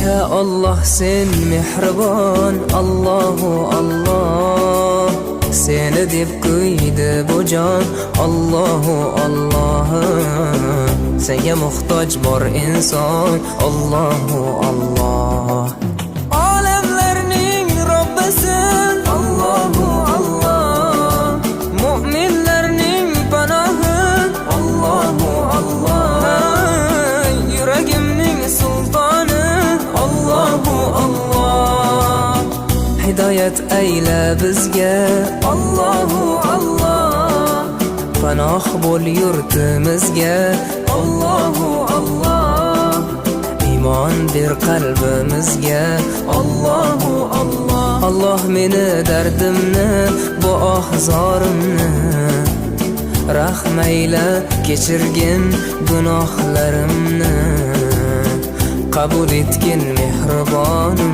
Ya Allah sen mehribon, Allahu Allah. Seni deb kuydi bu jon, Allahu Allah. Senga muhtoj bor inson, Allahu Allah. Olamlarning Robbisin, Allahu Allah. Mu'minlarning panohi, Allahu Allah. Yuragimning sultoni, Allahu Allah. Hidayat ayla bizga, Allahu Allah. Panoh bo'l yurtimizga, Allahu Allah. Iymon ber qalbimizga, Allahu Allah. Allah meni dardimni, bu ohzorimni rahmayla kechirgin gunohlarimni. Qabul etgin mehribonim,